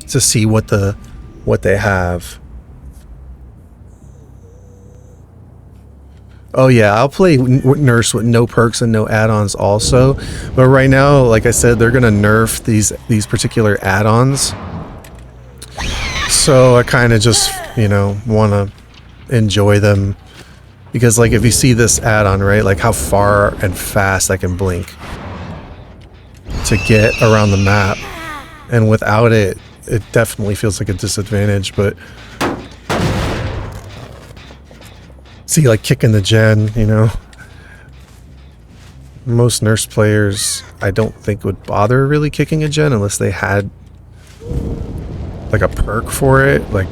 to see what they have. Oh yeah, I'll play Nurse with no perks and no add-ons also. But right now, like I said, they're gonna nerf these particular add-ons. So I kind of just, you know, want to enjoy them. Because like if you see this add-on, right, like how far and fast I can blink to get around the map. And without it, it definitely feels like a disadvantage, but see, like kicking the gen, you know, most Nurse players I don't think would bother really kicking a gen unless they had like a perk for it, like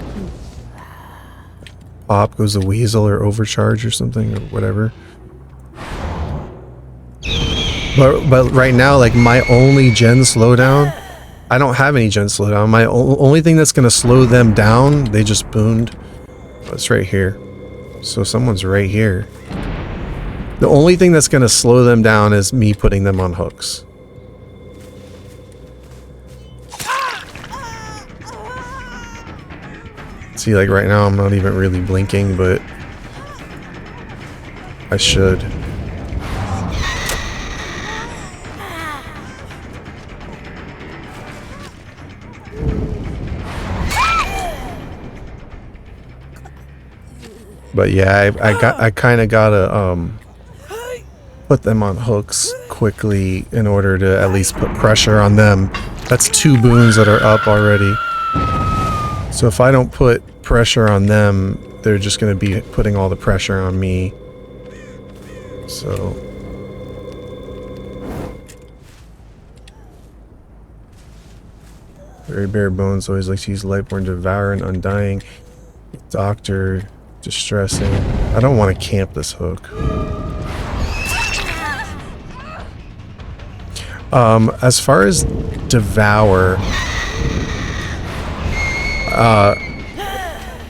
pop goes the weasel or overcharge or something or whatever. But right now, like my only gen slowdown, I don't have any gen slowdown. My only thing that's gonna slow them down, they just booned. It's right here. So someone's right here. The only thing that's gonna slow them down is me putting them on hooks. See, like right now I'm not even really blinking, but I should. But yeah, I kind of gotta put them on hooks quickly in order to at least put pressure on them. That's 2 boons that are up already. So if I don't put pressure on them, they're just going to be putting all the pressure on me. So very bare bones always likes to use Lightborn, Devour, and Undying. Doctor, distressing. I don't want to camp this hook. As far as Devour,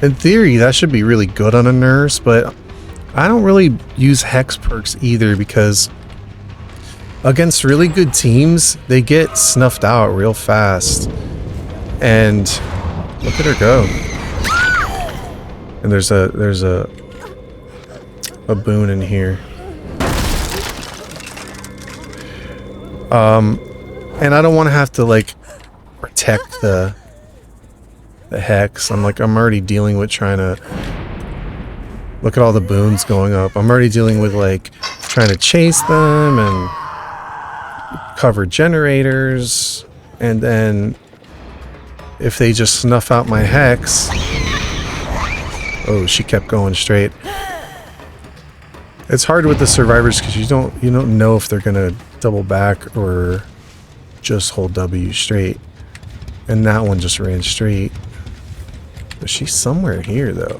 in theory that should be really good on a Nurse, but I don't really use Hex perks either because against really good teams they get snuffed out real fast. And look at her go. And there's a boon in here. And I don't want to have to like protect the Hex. I'm already dealing with trying to look at all the boons going up. I'm already dealing with like trying to chase them and cover generators, and then if they just snuff out my Hex. Oh, she kept going straight. It's hard with the survivors because you don't know if they're gonna double back or just hold W straight. And that one just ran straight. But she's somewhere here though.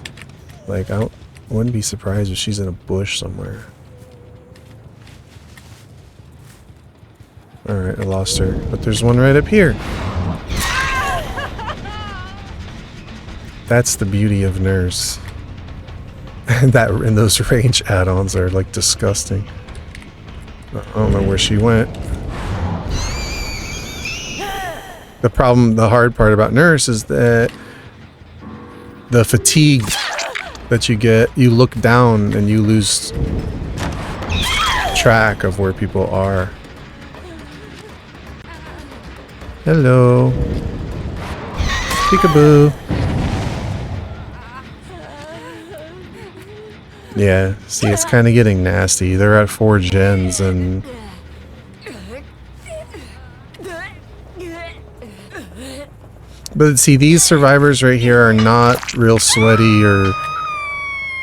Like I wouldn't be surprised if she's in a bush somewhere. Alright, I lost her. But there's one right up here. That's the beauty of Nurse. And those range add-ons are like disgusting. I don't know where she went. The hard part about Nurse is that the fatigue that you get, you look down and you lose track of where people are. Hello. Peekaboo. Yeah, see, it's kind of getting nasty. They're at 4 gens and but see, these survivors right here are not real sweaty or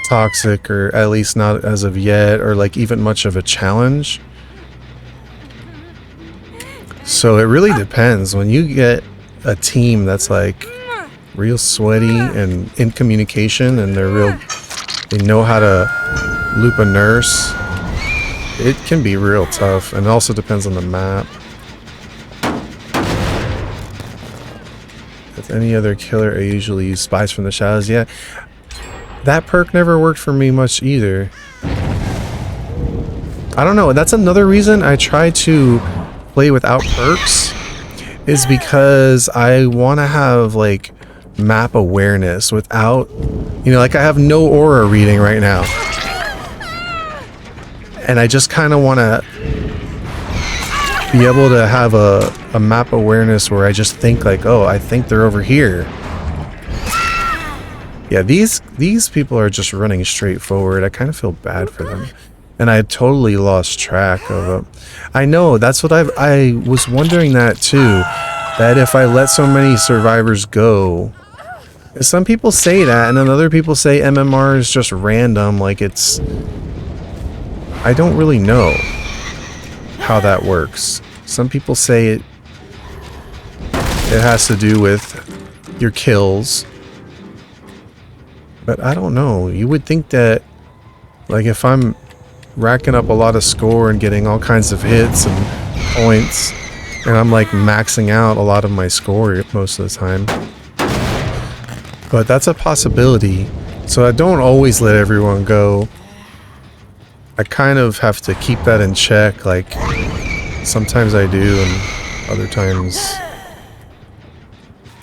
toxic, or at least not as of yet, or like even much of a challenge. So it really depends. When you get a team that's like real sweaty and in communication and they know how to loop a Nurse, it can be real tough, and it also depends on the map. With any other killer, I usually use Spies from the Shadows. Yeah, that perk never worked for me much either. I don't know, that's another reason I try to play without perks, is because I want to have like map awareness without, like I have no aura reading right now. And I just kind of want to be able to have a map awareness where I just think like, oh, I think they're over here. Yeah, these people are just running straight forward. I kind of feel bad for them. And I totally lost track of it. I know, that's what I was wondering that too. That if I let so many survivors go, some people say that, and then other people say MMR is just random, like it's... I don't really know how that works. Some people say it has to do with your kills. But I don't know. You would think that, like, if I'm racking up a lot of score and getting all kinds of hits and points, and I'm like maxing out a lot of my score most of the time. But that's a possibility. So I don't always let everyone go. I kind of have to keep that in check. Like, sometimes I do, and other times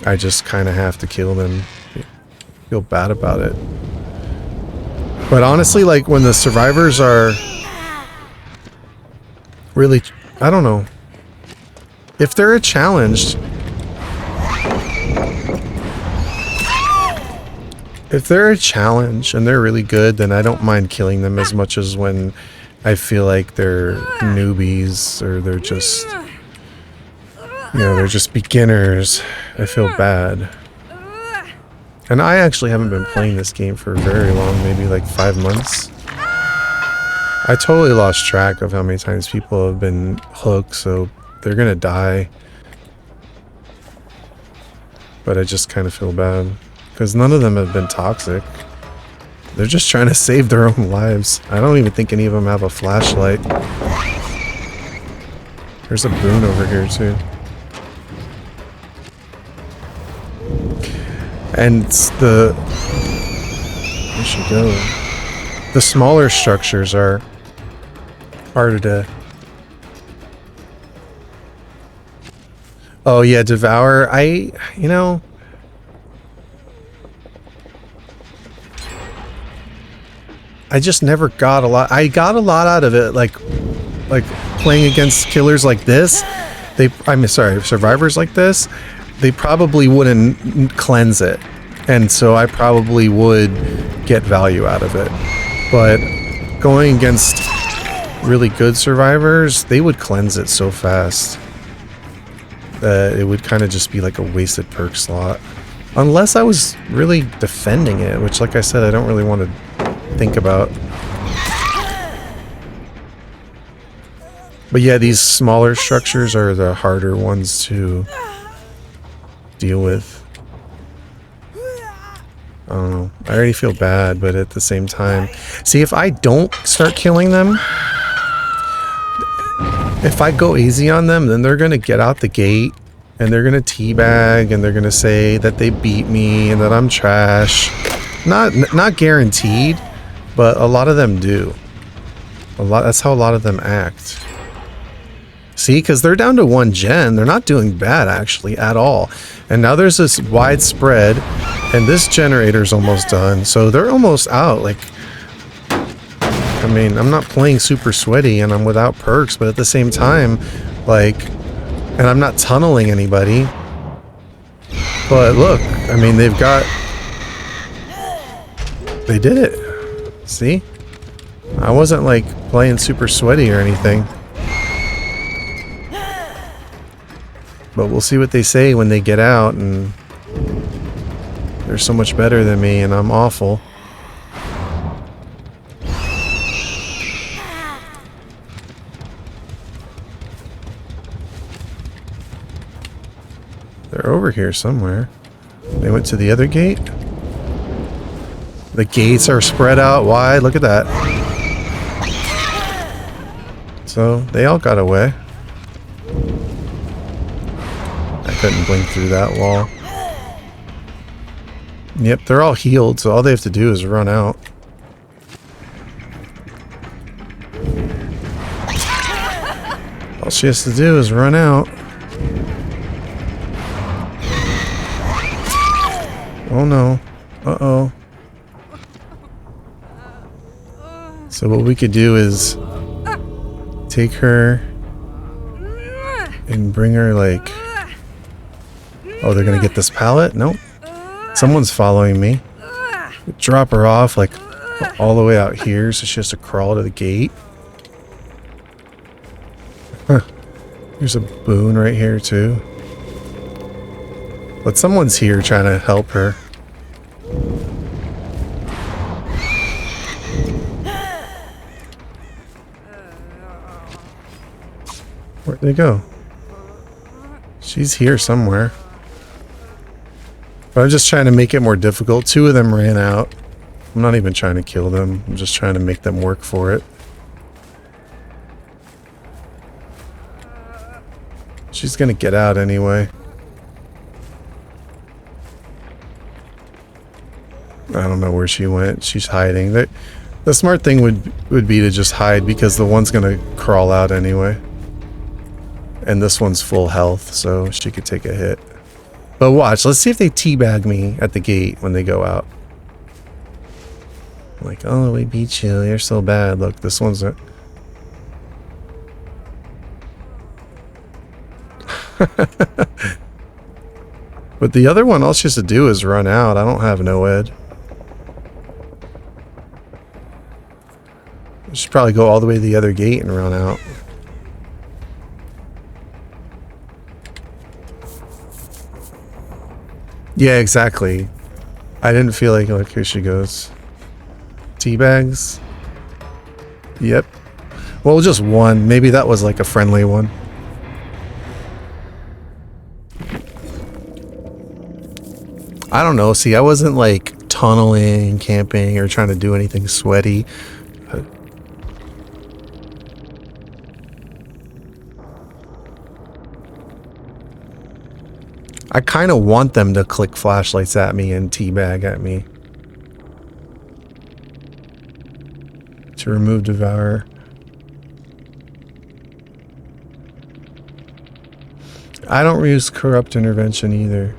I just kind of have to kill them. Feel bad about it. But honestly, like, when the survivors are really, I don't know, if they're a challenge, and they're really good, then I don't mind killing them as much as when I feel like they're newbies or they're just, they're just beginners. I feel bad. And I actually haven't been playing this game for very long, maybe like 5 months. I totally lost track of how many times people have been hooked, so they're gonna die. But I just kind of feel bad, because none of them have been toxic. They're just trying to save their own lives. I don't even think any of them have a flashlight. There's a boon over here too. And where should go? The smaller structures are harder to... Oh yeah, Devour. I just never got a lot. I got a lot out of it, like playing against killers like this. Survivors like this. They probably wouldn't cleanse it, and so I probably would get value out of it. But going against really good survivors, they would cleanse it so fast that it would kind of just be like a wasted perk slot. Unless I was really defending it, which, like I said, I don't really want to think about. But yeah, these smaller structures are the harder ones to deal with. I don't know. I already feel bad, but at the same time, see, if I don't start killing them, if I go easy on them, then they're gonna get out the gate and they're gonna teabag and they're gonna say that they beat me and that I'm trash. Not guaranteed, but a lot of them do. That's how a lot of them act. See, because they're down to 1 gen. They're not doing bad, actually, at all. And now there's this wide spread, and this generator's almost done, so they're almost out. Like, I mean, I'm not playing super sweaty, and I'm without perks, but at the same time, like, and I'm not tunneling anybody. But look, I mean, they did it. See? I wasn't, like, playing super sweaty or anything. But we'll see what they say when they get out, and they're so much better than me, and I'm awful. They're over here somewhere. They went to the other gate. The gates are spread out wide. Look at that. So they all got away. Couldn't blink through that wall. Yep, they're all healed, so all they have to do is run out. All she has to do is run out. Oh no. Uh-oh. So what we could do is take her and bring her like... Oh, they're gonna get this pallet? Nope. Someone's following me. Drop her off like all the way out here so she has to crawl to the gate. Huh. There's a boon right here too. But someone's here trying to help her. Where'd they go? She's here somewhere. But I'm just trying to make it more difficult. Two of them ran out. I'm not even trying to kill them. I'm just trying to make them work for it. She's gonna get out anyway. I don't know where she went. She's hiding. The smart thing would be to just hide because the one's gonna crawl out anyway. And this one's full health, so she could take a hit. But watch, let's see if they teabag me at the gate when they go out. Like, oh, we beat you. You're so bad. Look, this one's a... But the other one, all she has to do is run out. I don't have no ed. I should probably go all the way to the other gate and run out. Yeah, exactly. I didn't feel like, look, here she goes. Tea bags. Yep. Well, just one. Maybe that was like a friendly one. I don't know. See, I wasn't like tunneling, camping, or trying to do anything sweaty. I kind of want them to click flashlights at me and teabag at me. To remove Devourer. I don't use Corrupt Intervention either.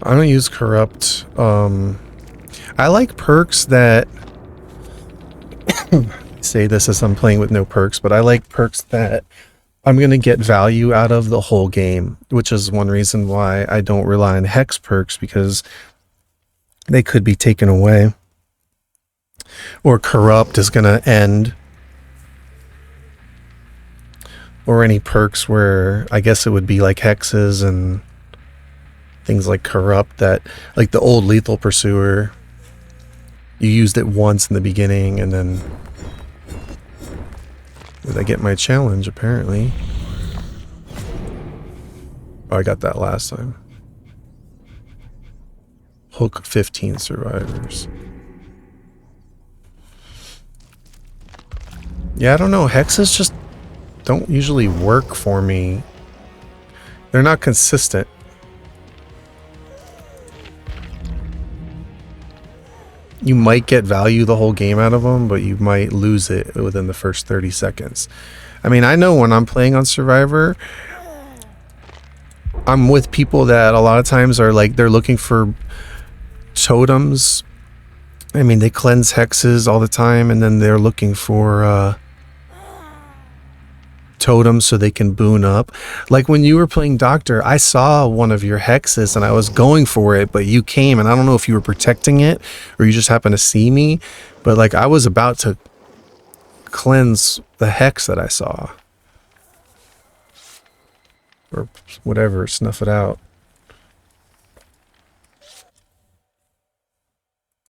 I don't use Corrupt. I like perks that... say this as I'm playing with no perks, but I like perks that I'm going to get value out of the whole game, which is one reason why I don't rely on hex perks, because they could be taken away. Or Corrupt is going to end. Or any perks where I guess it would be like hexes and things like Corrupt, that like the old Lethal Pursuer, you used it once in the beginning and then... Did I get my challenge, apparently? Oh, I got that last time. Hook 15 survivors. Yeah, I don't know. Hexes just don't usually work for me. They're not consistent. You might get value the whole game out of them, but you might lose it within the first 30 seconds. I mean, I know when I'm playing on Survivor, I'm with people that a lot of times are like, they're looking for totems. I mean, they cleanse hexes all the time, and then they're looking for totems so they can boon up. Like when you were playing Doctor, I saw one of your hexes and I was going for it, but you came, and I don't know if you were protecting it or you just happened to see me, but like I was about to cleanse the hex that I saw. Or whatever, snuff it out.